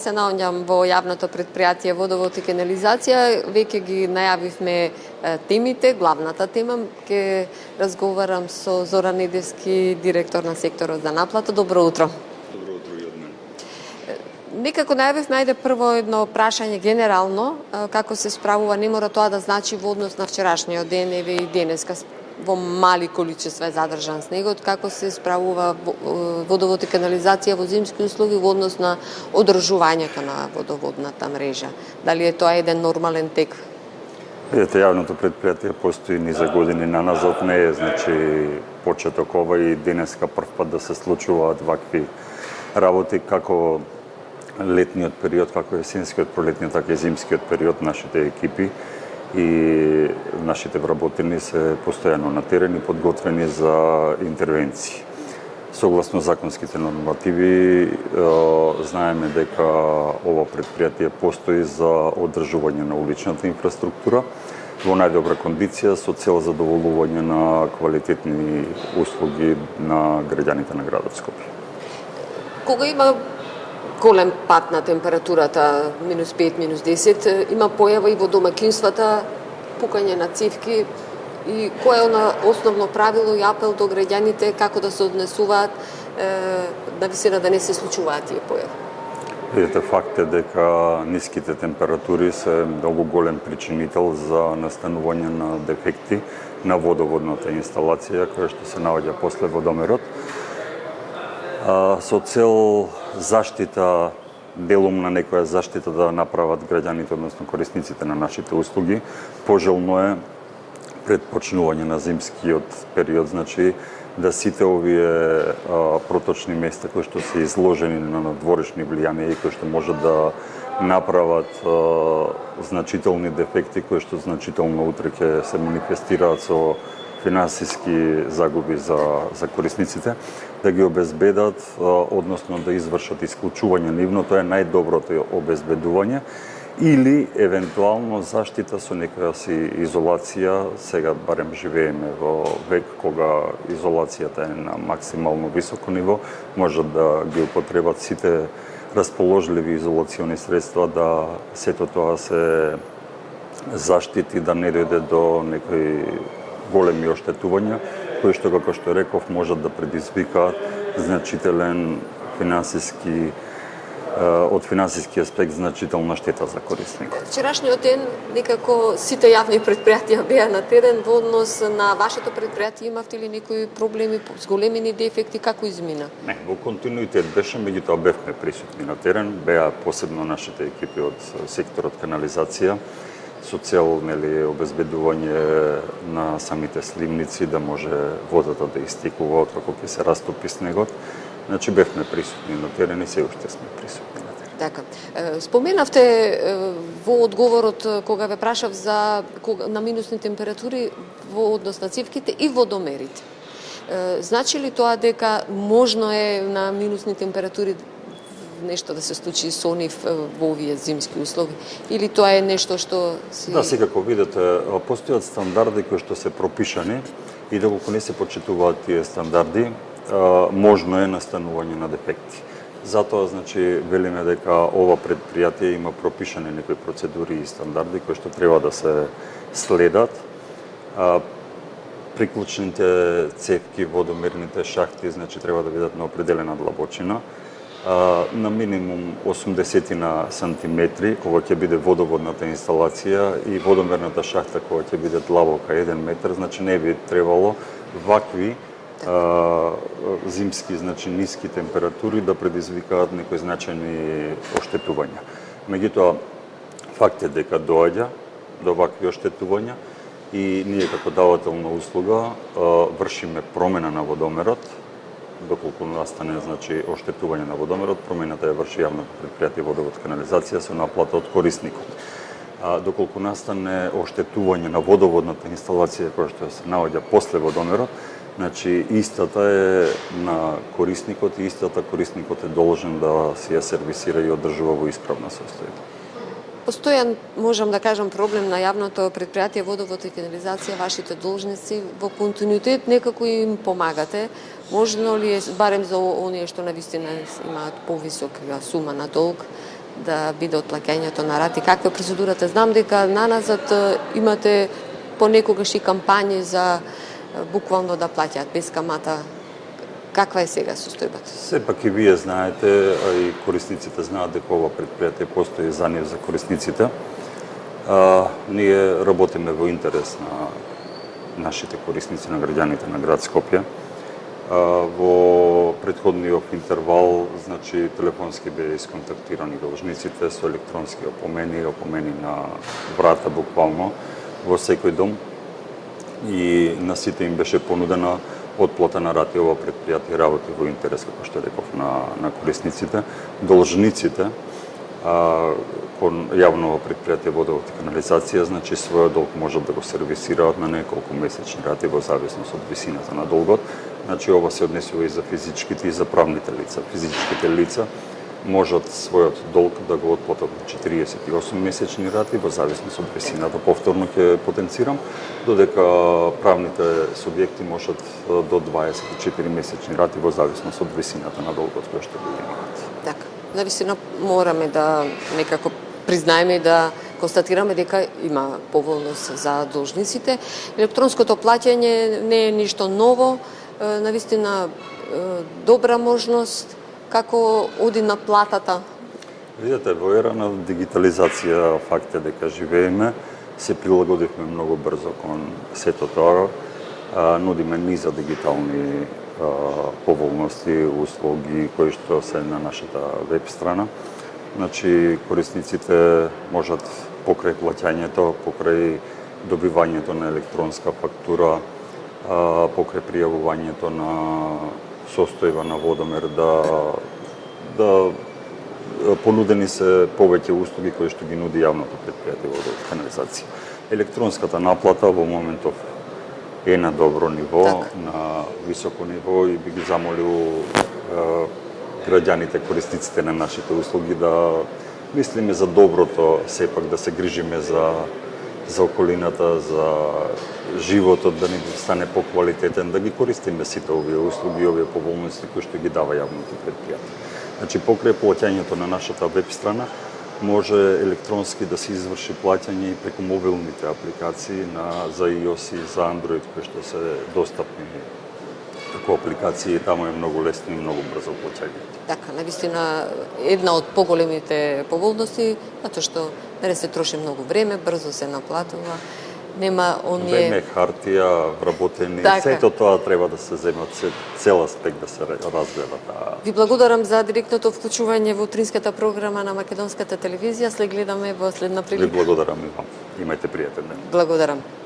Се наоѓам во јавното предпријатие Водовод и канализација, веќе ги најавивме темите, главната тема, ќе разговарам со Зоран Недевски, директор на секторот за наплата. Добро утро. Добро утро и од мене. Некако најавивме, ајде прво едно прашање генерално, како се справува, не мора тоа да значи во однос на вчерашниот ден, еве и денеска, во мали количества е задржан снегот, како се справува водовод и канализација во зимски услови во однос на одржувањето на водоводната мрежа. Дали е тоа еден нормален тек? Видете, јавното предпријатие постои ни за години наназад, не е значи почеток ова и денеска прв пат да се случуваат вакви работи, како летниот период, како есенскиот, пролетниот, така и зимскиот период. Нашите екипи и нашите вработени се постојано на терен и подготвени за интервенции. Согласно законските нормативи, знаеме дека ова предпријатие постои за одржување на уличната инфраструктура во најдобра кондиција со цел задоволување на квалитетни услуги на граѓаните на градот Скопје. Кога има голем пад на температурата, -5, -10, има појава и во домаќинствата, пукање на цевки, и кој е она основно правило и апел до граѓаните како да се однесуваат на висина да не се случуваат тие појави? Видите, факт е дека ниските температури се многу голем причинител за настанување на дефекти на водоводната инсталација која што се наоѓа после водомерот. Со цел заштита, делум на некоја заштита да направат граѓаните, односно корисниците на нашите услуги, пожелно е пред почнување на зимскиот период, значи да сите овие проточни места кои што се изложени на надворешни влијанија и кои што можат да направат значителни дефекти кои што значително утре ќе се манифестираат со финансиски загуби за корисниците, да ги обезбедат, односно да извршат исклучување нивно, тоа е најдоброто обезбедување, или евентуално заштита со некоја си изолација. Сега барем живееме во век кога изолацијата е на максимално високо ниво, можат да ги употребат сите расположливи изолациони средства да сето тоа се заштити, да не дојде до некои големи оштетувања, кои што, како што реков, можат да предизвикаат значителен финансиски, од финансиски аспект, значителна штета за корисникот. Вчерашниот ден некако сите јавни предпријатија беа на терен. Во однос на вашето предпријатие имавте ли некои проблеми, зголемени дефекти, како измина? Не, во континуитет беше, меѓутоа бевме присутни на терен, беа посебно нашите екипи од секторот канализација, со цел обезбедување на самите сливници, да може водата да истекува откако ќе се растопи снегот. Значи бевме присутни на терен и се уште сме присутни на терен. Така. Споменавте во одговорот кога ве прашав за на минусни температури во однос на цевките и водомерите. Значи ли тоа дека можно е на минусни температури нешто да се случи со нив во овие зимски услови, или тоа е нешто што си... Да, секако видите, постојат стандарди кои што се пропишани и доколку не се почитуваат тие стандарди, можно е настанување на дефекти. Затоа, значи, велиме дека ова предпријатие има пропишани некои процедури и стандарди кои што треба да се следат. Приклучните цевки, водомерните шахти, значи, треба да бидат на определена длабочина, на минимум 80 сантиметри, кога ќе биде водоводната инсталација, и водомерната шахта кога ќе биде длабока 1 метар, значи не би требало вакви зимски, значи ниски температури да предизвикаат некои значајни оштетувања. Меѓутоа, факт е дека доаѓа до вакви оштетувања и ние како давател на услуга вршиме промена на водомерот. Доколку настане, значи, оштетување на водомерот, промената ја врши јавното предпријатие Водовод и канализација со наплата од корисникот. Доколку настане оштетување на водоводната инсталација која што се наоѓа после водомерот, значи истата е на корисникот и истата корисникот е должен да си ја сервисира и одржува во исправна состојба. Постојан, можам да кажам, проблем на јавното предпријатие Водовод и канализација, вашите должници во континуитет некако им помагате. Можно ли е, барем за оние што навистина имаат повисока сума на долг, да биде од плаќањето на рати? Каква е процедурата? Знам дека наназад имате понекогаш и кампањи за буквално да плаќаат без камата. Каква е сега состојбата? Сепак и вие знаете, а и корисниците знаат дека ова предпријатие постои за нив, за корисниците. Ние работиме во интерес на нашите корисници, на граѓаните на град Скопје. Во претходниот интервал, значи, телефонски беа исконтактирани должниците со електронски опомени на врата буквално во секој дом и на сите им беше понудена отплата на рати. Ова предпријатие работи во интерес, како што реков, на корисниците. Должниците кон јавно предпријатие Водовод и канализација, значи својот долг можат да го сервисираат на неколку месечни рати во зависност од висината на долгот. Значи ова се однесува и за физичките и за правните лица. Физичките лица можат својот долг да го отплатат на 48 месечни рати во зависност од висината. Повторно ќе потенцирам, додека правните субјекти можат до 24 месечни рати во зависност од висината на долгот кој што го имаат. Така, навистина мораме да некако признаеме и да констатираме дека има поволност за должниците. Електронското плаќање не е ништо ново, навистина добра можност. Како оди на платата? Видете, во ера на дигитализација, факт е дека живееме, се прилагодивме многу брзо кон сето тоа, нудиме низа дигитални поволности, услуги кои што се на нашата веб страна. Значи, корисниците можат покрај плаќањето, покрај добивањето на електронска фактура, покрај пријавувањето на состојба на водомер да понудени се повеќе услуги кои што ги нуди јавното предпријатие Водовод и канализација. Електронската наплата во моментов е на добро ниво, на високо ниво и би ги замолил граѓаните, корисниците на нашите услуги да мислиме за доброто, сепак да се грижиме за околината, за животот да ни стане поквалитетен, да ги користиме сите овие услуги, овие поволности кои што ги дава јавното предпријатие. Значи, покрај плаќањето на нашата веб страна, може електронски да се изврши плаќање и преку мобилните апликации за iOS и за Android кои што се достапни како апликации, таму е многу лесно и многу брзо плаќање. Така, навистина една од поголемите поволности, затоа што не се троши многу време, брзо се наплатува, нема оние... Време, хартија, вработени, сето тоа треба да се зема, цел аспект да се разгледа. Ви благодарам за директното вклучување во утринската програма на Македонската телевизија. След гледаме во следна прилика. Ви благодарам и вам. Имајте пријатен ден. Благодарам.